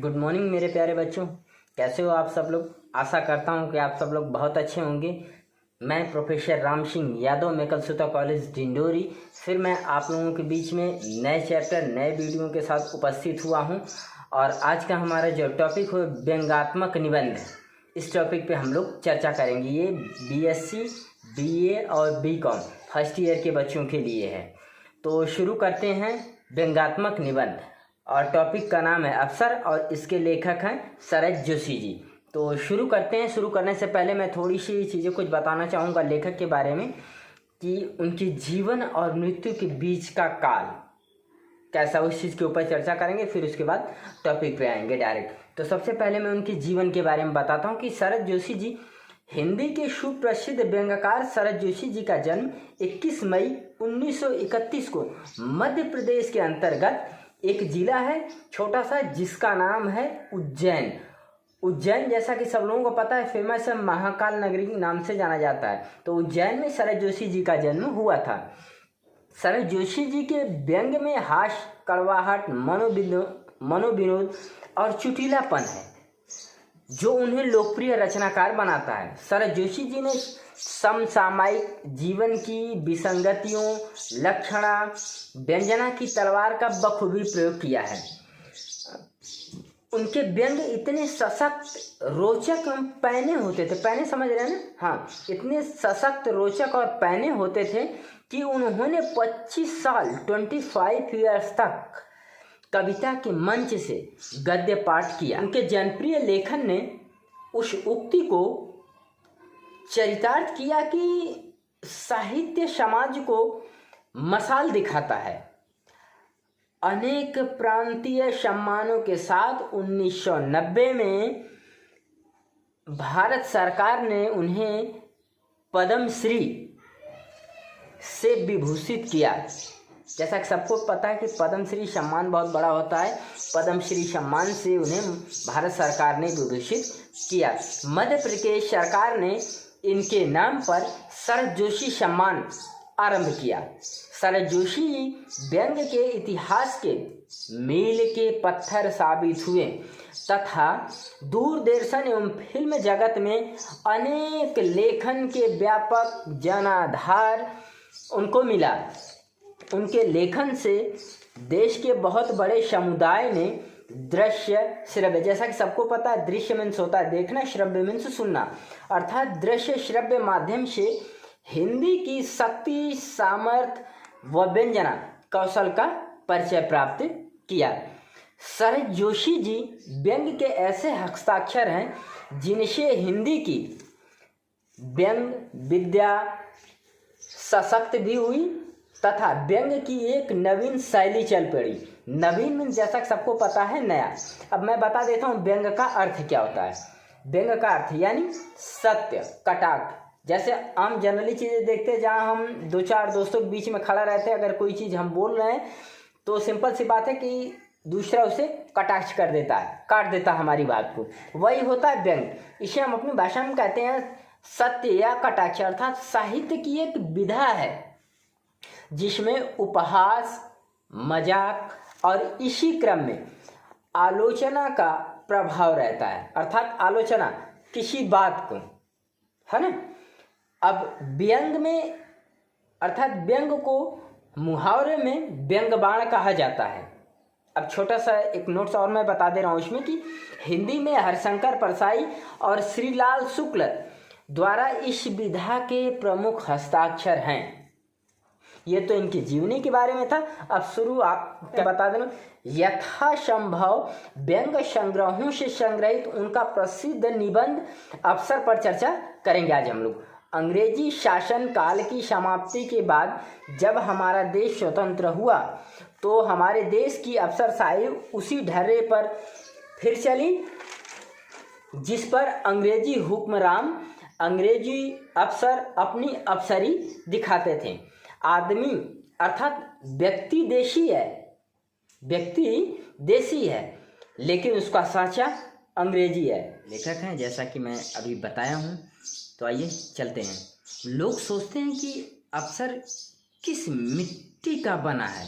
Good morning मेरे प्यारे बच्चों। कैसे हो आप सब लोग। आशा करता हूँ कि आप सब लोग बहुत अच्छे होंगे। मैं प्रोफेसर राम सिंह यादव मेकलसूता कॉलेज डिंडोरी फिर मैं आप लोगों के बीच में नए चैप्टर नए वीडियो के साथ उपस्थित हुआ हूँ। और आज का हमारा जो टॉपिक हो व्यंग्यात्मक निबंध, इस टॉपिक पे हम लोग चर्चा करेंगे। ये बीएससी, बीए और बीकॉम फर्स्ट ईयर के बच्चों के लिए है। तो शुरू करते हैं व्यंग्यात्मक निबंध, और टॉपिक का नाम है अफसर और इसके लेखक हैं शरद जोशी जी। तो शुरू करते हैं। शुरू करने से पहले मैं थोड़ी सी चीज़ें कुछ बताना चाहूँगा लेखक के बारे में, कि उनके जीवन और मृत्यु के बीच का काल कैसा, उस चीज़ के ऊपर चर्चा करेंगे। फिर उसके बाद टॉपिक पे आएंगे डायरेक्ट। तो सबसे पहले मैं उनके जीवन के बारे में बताता हूँ कि शरद जोशी जी, हिंदी के सुप्रसिद्ध व्यंग्यकार शरद जोशी जी का जन्म 21 मई 1931 को मध्य प्रदेश के अंतर्गत एक जिला है छोटा सा जिसका नाम है उज्जैन। उज्जैन जैसा कि सब लोगों को पता है फेमस है, महाकाल नगरी नाम से जाना जाता है। तो उज्जैन में शरद जोशी जी का जन्म हुआ था। शरद जोशी जी के व्यंग्य में हास्य, कड़वाहट, मनोविनोद और चुटीलापन है जो उन्हें लोकप्रिय रचनाकार बनाता है। शरद जोशी जी ने समसामयिक जीवन की विसंगतियों, लक्षणा, व्यंजना की तलवार का बखूबी प्रयोग किया है। उनके व्यंग्य इतने सशक्त, रोचक एवं पैने होते थे। पैने समझ रहे हैं ना? हाँ, इतने सशक्त, रोचक और पैने होते थे कि उन्होंने 25 साल 25 ईयर्स तक कविता के मंच से गद्य पाठ किया। उनके जनप्रिय लेखन ने उस उक्ति को चरितार्थ किया कि साहित्य समाज को मसाल दिखाता है। अनेक प्रांतीय सम्मानों के साथ 1990 में भारत सरकार ने उन्हें पद्मश्री से विभूषित किया। जैसा कि सबको पता है कि पद्मश्री सम्मान बहुत बड़ा होता है। पद्मश्री सम्मान से उन्हें भारत सरकार ने विभूषित किया। मध्य प्रदेश सरकार ने इनके नाम पर शरद जोशी सम्मान आरंभ किया। शरद जोशी व्यंग्य के इतिहास के मील के पत्थर साबित हुए तथा दूरदर्शन एवं फिल्म जगत में अनेक लेखन के व्यापक जनाधार उनको मिला। उनके लेखन से देश के बहुत बड़े समुदाय ने दृश्य श्रव्य, जैसा कि सबको पता है दृश्य मीन्स होता है देखना, श्रव्य मीन्स सुनना, अर्थात दृश्य श्रव्य माध्यम से हिंदी की शक्ति, सामर्थ्य व व्यंजना कौशल का परिचय प्राप्त किया। शरद जोशी जी व्यंग्य के ऐसे हस्ताक्षर हैं जिनसे हिंदी की व्यंग्य विद्या सशक्त भी हुई तथा व्यंग्य की एक नवीन शैली चल पड़ी। नवीन मीन्स जैसा कि सबको पता है नया। अब मैं बता देता हूँ व्यंग्य का अर्थ क्या होता है। व्यंग्य का अर्थ यानी सत्य, कटाक्ष। जैसे हम जनरली चीज़ें देखते हैं जहाँ हम दो चार दोस्तों के बीच में खड़ा रहते हैं, अगर कोई चीज़ हम बोल रहे हैं तो सिंपल सी बात है कि दूसरा उसे कटाक्ष कर देता है, काट देता है हमारी बात को। वही होता है व्यंग्य। इसे हम अपनी भाषा में कहते हैं सत्य या कटाक्ष। अर्थात साहित्य की एक विधा है जिसमें उपहास, मजाक और इसी क्रम में आलोचना का प्रभाव रहता है। अर्थात आलोचना किसी बात को, है ना। अब व्यंग्य में, अर्थात व्यंग्य को मुहावरे में व्यंग्य बाण कहा जाता है। अब छोटा सा एक नोट्स और मैं बता दे रहा हूँ इसमें कि हिंदी में हरिशंकर परसाई और श्रीलाल शुक्ल द्वारा इस विधा के प्रमुख हस्ताक्षर हैं। ये तो इनकी जीवनी के बारे में था। अब शुरू आप बता देना। यथासंभव व्यंग्य संग्रहों से संग्रहित उनका प्रसिद्ध निबंध अफसर पर चर्चा करेंगे आज हम लोग। अंग्रेजी शासन काल की समाप्ति के बाद जब हमारा देश स्वतंत्र हुआ तो हमारे देश की अफसरशाही उसी ढर्रे पर फिर चली जिस पर अंग्रेजी हुक्मरान, अंग्रेजी अफसर अपनी अफसरी दिखाते थे। आदमी अर्थात व्यक्ति देशी है, व्यक्ति देशी है लेकिन उसका साचा अंग्रेजी है। लेखक हैं जैसा कि मैं अभी बताया हूँ। तो आइए चलते हैं। लोग सोचते हैं कि अफसर किस मिट्टी का बना है।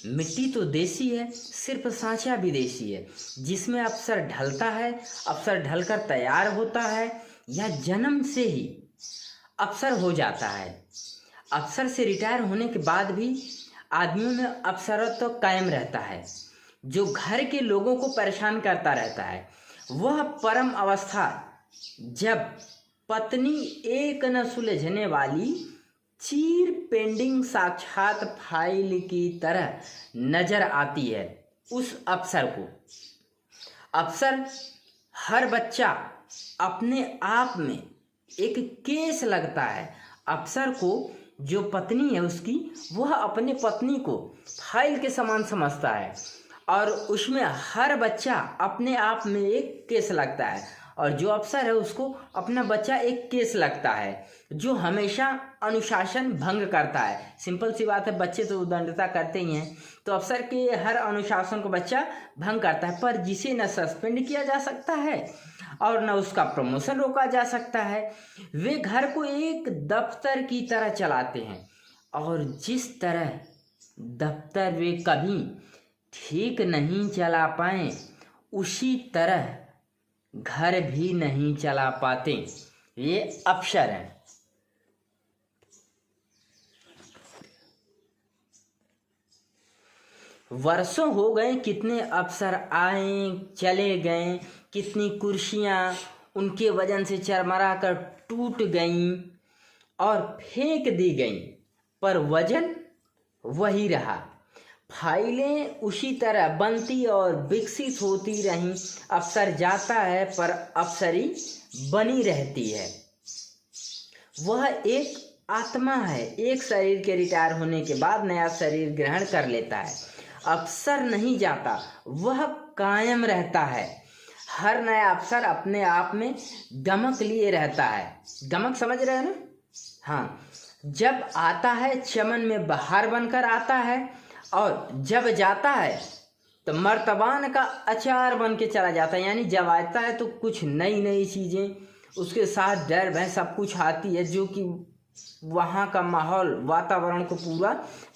मिट्टी तो देसी है, सिर्फ सांचा विदेशी है। जिसमें अफसर ढलता है, अफसर ढलकर तैयार होता है, या जन्म से ही अफसर हो जाता है। अफसर से रिटायर होने के बाद भी आदमियों में अफसरत्व कायम रहता है। जो घर के लोगों को परेशान करता रहता है वह परम अवस्था जब पत्नी एक न सुलझने वाली चीर पेंडिंग साक्षात फाइल की तरह नजर आती है उस अफसर को। अफसर हर बच्चा अपने आप में एक केस लगता है। अफसर को जो पत्नी है उसकी, वह अपने पत्नी को फाइल के समान समझता है और उसमें हर बच्चा अपने आप में एक केस लगता है। और जो अफसर है उसको अपना बच्चा एक केस लगता है जो हमेशा अनुशासन भंग करता है। सिंपल सी बात है, बच्चे तो उद्दंडता करते ही हैं, तो अफसर के हर अनुशासन को बच्चा भंग करता है। पर जिसे न सस्पेंड किया जा सकता है और न उसका प्रमोशन रोका जा सकता है। वे घर को एक दफ्तर की तरह चलाते हैं और जिस तरह दफ्तर वे कभी ठीक नहीं चला पाए उसी तरह घर भी नहीं चला पाते। ये अफसर हैं। वर्षों हो गए, कितने अफसर आए चले गए, कितनी कुर्सियां उनके वजन से चरमरा कर टूट गईं और फेंक दी गईं, पर वजन वही रहा। फाइलें उसी तरह बनती और विकसित होती रहीं। अफसर जाता है पर अफसरी बनी रहती है। वह एक आत्मा है, एक शरीर के रिटायर होने के बाद नया शरीर ग्रहण कर लेता है। अफसर नहीं जाता, वह कायम रहता है। हर नया अफसर अपने आप में गमक लिए रहता है। गमक समझ रहे हैं ना? हाँ, जब आता है चमन में बहार बनकर आता है और जब जाता है तो मर्तबान का अचार बन के चला जाता है। यानी जब आता है तो कुछ नई नई चीज़ें उसके साथ डर भय सब कुछ आती है जो कि वहाँ का माहौल वातावरण को पूरा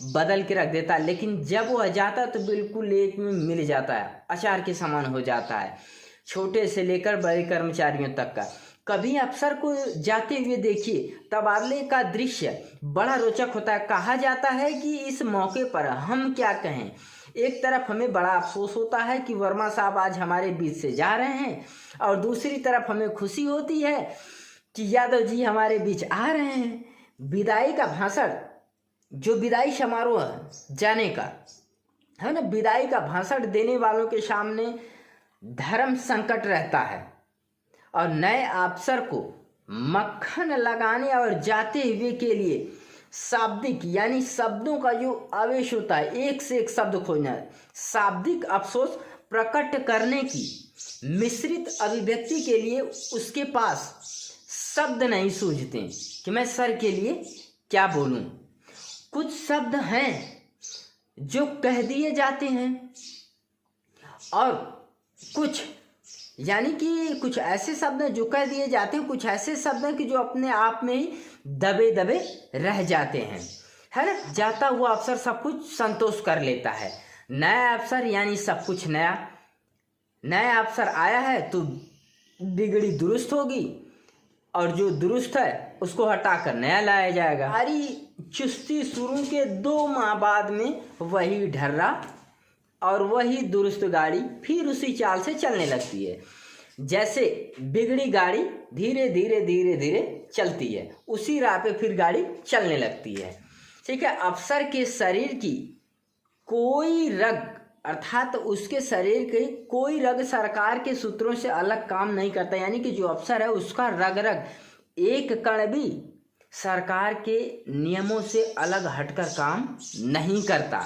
बदल के रख देता है। लेकिन जब वह जाता है तो बिल्कुल एक में मिल जाता है, अचार के समान हो जाता है, छोटे से लेकर बड़े कर्मचारियों तक का। कभी अफसर को जाते हुए देखिए, तबादले का दृश्य बड़ा रोचक होता है। कहा जाता है कि इस मौके पर हम क्या कहें, एक तरफ हमें बड़ा अफसोस होता है कि वर्मा साहब आज हमारे बीच से जा रहे हैं और दूसरी तरफ हमें खुशी होती है कि यादव जी हमारे बीच आ रहे हैं। विदाई का भाषण, जो विदाई समारोह है जाने का है ना, विदाई का भाषण देने वालों के सामने धर्म संकट रहता है और नए अफसर को मक्खन लगाने और जाते हुए के लिए शाब्दिक यानी शब्दों का जो आवेश होता है, एक से एक शब्द खोजना, शाब्दिक अफसोस प्रकट करने की मिश्रित अभिव्यक्ति के लिए उसके पास शब्द नहीं सूझते कि मैं सर के लिए क्या बोलूं। कुछ शब्द हैं जो कह दिए जाते हैं और कुछ यानी कि कुछ ऐसे शब्द हैं जो कह दिए जाते हैं, कुछ ऐसे शब्द हैं कि जो अपने आप में ही दबे दबे रह जाते हैं, है ना। जाता हुआ अफसर सब कुछ संतोष कर लेता है। नया अफसर यानी सब कुछ नया। नया अफसर आया है तो बिगड़ी दुरुस्त होगी और जो दुरुस्त है उसको हटाकर नया लाया जाएगा। सारी चुस्ती शुरू के 2 माह बाद में वही ढर्रा और वही दुरुस्त गाड़ी फिर उसी चाल से चलने लगती है। जैसे बिगड़ी गाड़ी धीरे धीरे धीरे धीरे चलती है, उसी राह पे फिर गाड़ी चलने लगती है। ठीक है। अफसर के शरीर की कोई रग अर्थात उसके शरीर के कोई रग सरकार के सूत्रों से अलग काम नहीं करता। यानी कि जो अफसर है उसका रग रग एक कण भी सरकार के नियमों से अलग हटकर काम नहीं करता।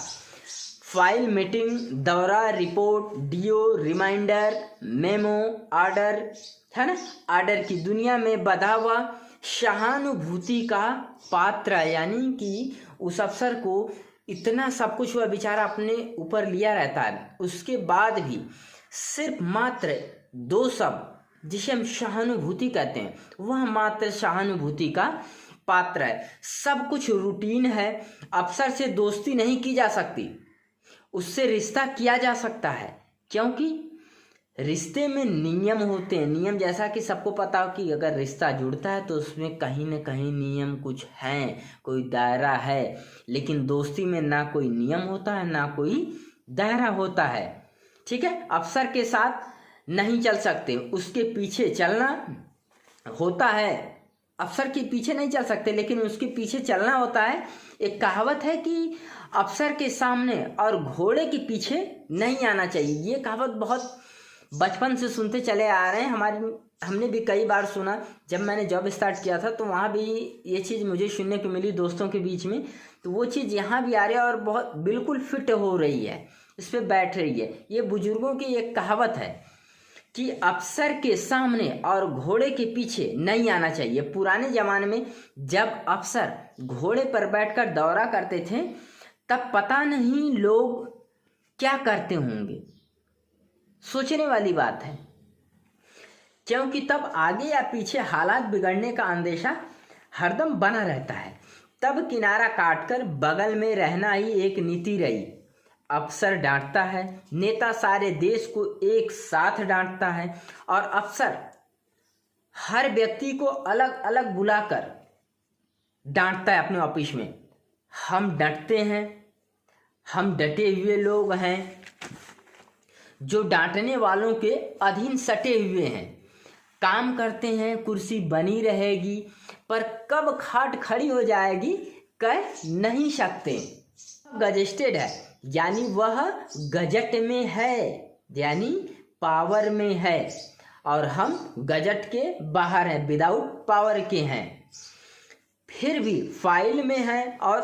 फाइल, मीटिंग, दौरा, report, DO, reminder, memo, order, है ना, ऑर्डर की दुनिया में बधा हुआ सहानुभूति का पात्र। यानी कि उस अफसर को इतना सब कुछ वह बेचारा अपने ऊपर लिया रहता है, उसके बाद भी सिर्फ मात्र 2 शब्द जिसे हम सहानुभूति कहते हैं, वह मात्र सहानुभूति का पात्र है। सब कुछ रूटीन है। अफसर से दोस्ती नहीं की जा सकती, उससे रिश्ता किया जा सकता है, क्योंकि रिश्ते में नियम होते हैं। नियम जैसा कि सबको पता हो कि अगर रिश्ता जुड़ता है तो उसमें कहीं ना कहीं नियम कुछ हैं, कोई दायरा है। लेकिन दोस्ती में ना कोई नियम होता है ना कोई दायरा होता है। ठीक है, अफसर के साथ नहीं चल सकते, उसके पीछे चलना होता है। अफसर के पीछे नहीं चल सकते लेकिन उसके पीछे चलना होता है। एक कहावत है कि अफसर के सामने और घोड़े के पीछे नहीं आना चाहिए। ये कहावत बहुत बचपन से सुनते चले आ रहे हैं। हमने भी कई बार सुना। जब मैंने जॉब स्टार्ट किया था तो वहाँ भी ये चीज़ मुझे सुनने को मिली दोस्तों के बीच में, तो वो चीज़ यहाँ भी आ रही है और बहुत बिल्कुल फिट हो रही है, इस पर बैठ रही है। ये बुजुर्गों की एक कहावत है कि अफसर के सामने और घोड़े के पीछे नहीं आना चाहिए। पुराने ज़माने में जब अफसर घोड़े पर बैठकर दौरा करते थे तब पता नहीं लोग क्या करते होंगे, सोचने वाली बात है। क्योंकि तब आगे या पीछे हालात बिगड़ने का अंदेशा हरदम बना रहता है। तब किनारा काटकर बगल में रहना ही एक नीति रही। अफसर डांटता है, नेता सारे देश को एक साथ डांटता है और अफसर हर व्यक्ति को अलग अलग बुलाकर डांटता है अपने ऑफिस में। हम डटते हैं, हम डटे हुए लोग हैं जो डांटने वालों के अधीन सटे हुए हैं। काम करते हैं, कुर्सी बनी रहेगी पर कब खाट खड़ी हो जाएगी कह नहीं सकते। गजेटेड है यानी वह गजट में है, यानी पावर में है, और हम गजट के बाहर हैं, विदाउट पावर के हैं। फिर भी फाइल में है और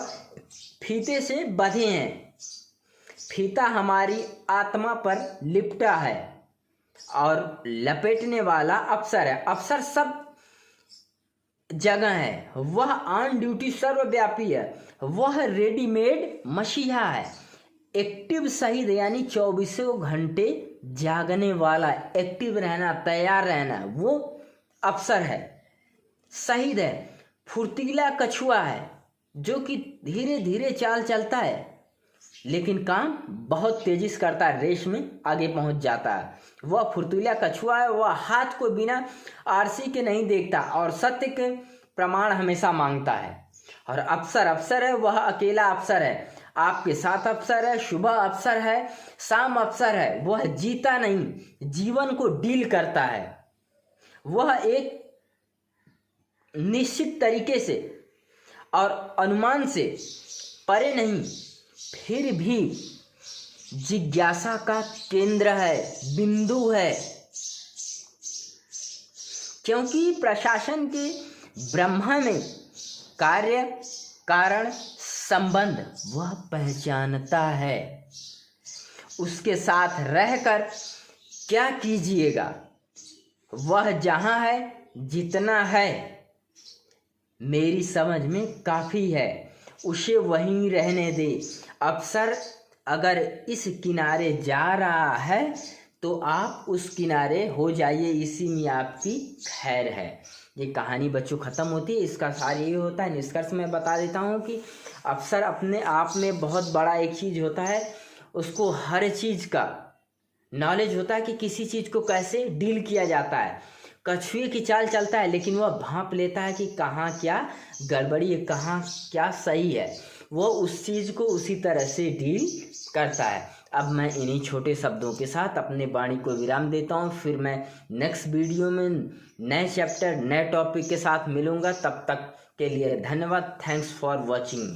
फीते से बंधे हैं। फीता हमारी आत्मा पर लिपटा है और लपेटने वाला अफसर है। अफसर सब जगह है, वह ऑन ड्यूटी सर्वव्यापी है, वह रेडीमेड मसीहा है। एक्टिव शहीद यानी 24 घंटे जागने वाला, एक्टिव रहना, तैयार रहना, वो अफसर है। शहीद है फुर्तीला कछुआ है जो कि धीरे धीरे चाल चलता है लेकिन काम बहुत तेजी से करता है, रेस में आगे पहुंच जाता है। वह फुर्तीला कछुआ है, वह हाथ को बिना आरसी के नहीं देखता और सत्य के प्रमाण हमेशा मांगता है। और अफसर अफसर है, वह अकेला अफसर है, आपके साथ अफसर है, सुबह अफसर है, शाम अफसर है। वह जीता नहीं, जीवन को डील करता है। वह एक निश्चित तरीके से और अनुमान से परे नहीं, फिर भी जिज्ञासा का केंद्र है, बिंदु है। क्योंकि प्रशासन के ब्रह्मा में कार्य कारण संबंध वह पहचानता है। उसके साथ रहकर क्या कीजिएगा, वह जहां है, जितना है, मेरी समझ में काफ़ी है, उसे वहीं रहने दे। अफसर अगर इस किनारे जा रहा है तो आप उस किनारे हो जाइए, इसी में आपकी खैर है। ये कहानी बच्चों ख़त्म होती है। इसका सार ये होता है, निष्कर्ष में बता देता हूँ कि अफसर अपने आप में बहुत बड़ा एक चीज़ होता है, उसको हर चीज़ का नॉलेज होता है कि किसी चीज़ को कैसे डील किया जाता है। कछुए की चाल चलता है लेकिन वह भांप लेता है कि कहाँ क्या गड़बड़ी है, कहाँ क्या सही है। वो उस चीज़ को उसी तरह से डील करता है। अब मैं इन्हीं छोटे शब्दों के साथ अपने वाणी को विराम देता हूँ। फिर मैं नेक्स्ट वीडियो में नए चैप्टर, नए टॉपिक के साथ मिलूँगा। तब तक के लिए धन्यवाद। Thanks for watching.